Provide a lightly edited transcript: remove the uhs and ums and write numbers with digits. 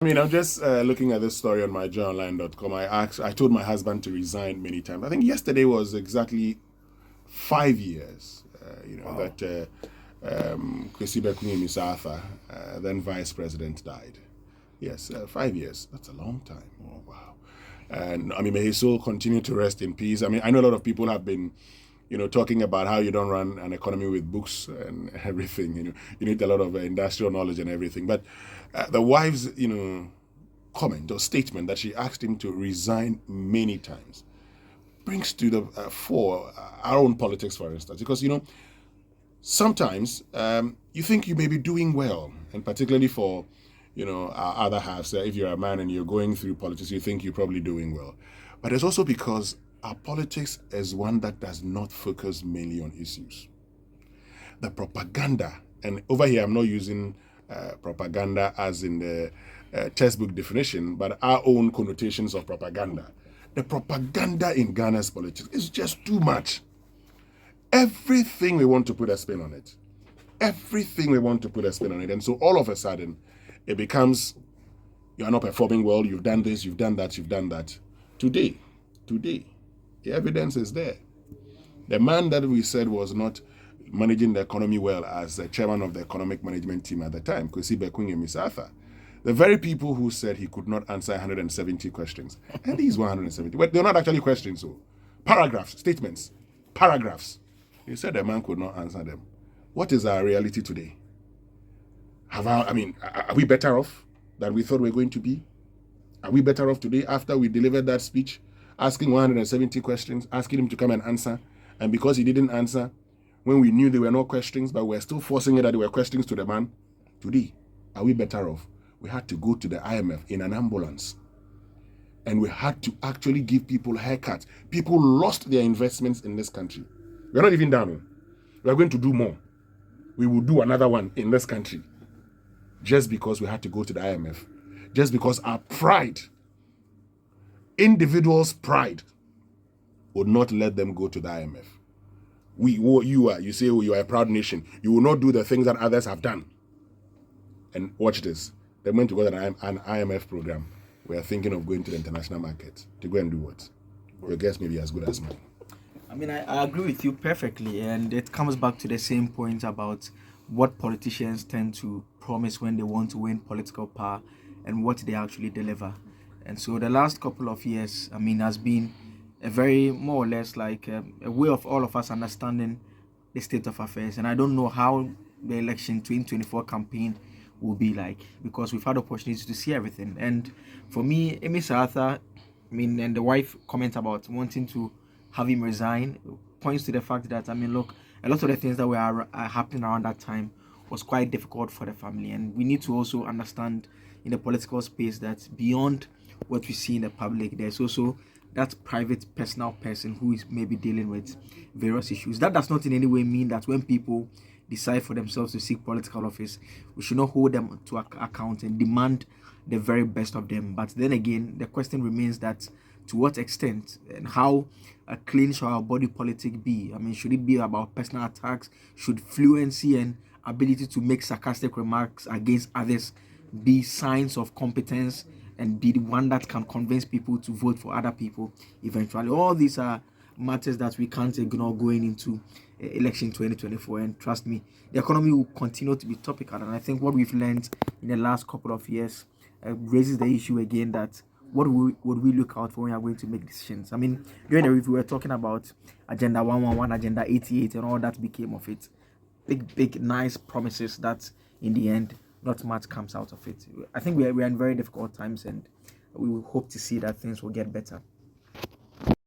I mean, I'm just looking at this story on myjournalline.com. I told my husband to resign many times. I think yesterday was exactly 5 years. Wow. That Kwesi Amissah Arthur, then vice president, died. Yes, 5 years. That's a long time. Oh, wow. And I mean, may his soul continue to rest in peace. I mean, I know a lot of people have been, talking about how you don't run an economy with books and everything. You need a lot of industrial knowledge and everything. But the wife's, comment or statement that she asked him to resign many times brings to the fore our own politics, for instance, because sometimes you think you may be doing well, and particularly for our other halves. If you're a man and you're going through politics, you think you're probably doing well, but it's also because our politics is one that does not focus mainly on issues. The propaganda, and over here I'm not using propaganda as in the textbook definition, but our own connotations of propaganda. The propaganda in Ghana's politics is just too much. Everything we want to put a spin on it. Everything we want to put a spin on it. And so all of a sudden, it becomes, you are not performing well, you've done this, you've done that, you've done that. Today, the evidence is there. The man that we said was not managing the economy well as the chairman of the economic management team at the time, Kwesi Amissah Arthur, the very people who said he could not answer 170 questions, and these 170, well, they're not actually questions, so paragraphs, statements, paragraphs. He said the man could not answer them. What is our reality today? Are we better off than we thought we were going to be? Are we better off today after we delivered that speech, asking 170 questions, asking him to come and answer, and because he didn't answer, when we knew they were not questions, but we're still forcing it that they were questions to the man? Today, are we better off? We had to go to the IMF in an ambulance. And we had to actually give people haircuts. People lost their investments in this country. We're not even done. We're going to do more. We will do another one in this country. Just because we had to go to the IMF. Just because our pride, individuals' pride, would not let them go to the IMF. You say you are a proud nation. You will not do the things that others have done. And watch this. They went to go to an IMF program. We are thinking of going to the international market to go and do what? Your guess may be as good as mine. I mean, I agree with you perfectly, and it comes back to the same point about what politicians tend to promise when they want to win political power and what they actually deliver. And so the last couple of years, I mean, has been a very more or less like a way of all of us understanding the state of affairs. And I don't know how the election 2024 campaign will be like, because we've had opportunities to see everything. And for me, Amissah Arthur, I mean, and the wife comment about wanting to have him resign points to the fact that, I mean, look, a lot of the things that were happening around that time was quite difficult for the family. And we need to also understand in the political space that beyond what we see in the public, there's also that private personal person who is maybe dealing with various issues. That does not in any way mean that when people decide for themselves to seek political office, we should not hold them to account and demand the very best of them. But then again, the question remains that to what extent and how clean shall our body politic be? I mean, should it be about personal attacks? Should fluency and ability to make sarcastic remarks against others be signs of competence and be the one that can convince people to vote for other people eventually? All these are matters that we can't ignore going into election 2024. And trust me, the economy will continue to be topical. And I think what we've learned in the last couple of years raises the issue again that what would we look out for when we are going to make decisions? I mean, during the review, we were talking about Agenda 111, Agenda 88, and all that became of it. Big, nice promises that in the end, not much comes out of it. I think we are in very difficult times, and we will hope to see that things will get better.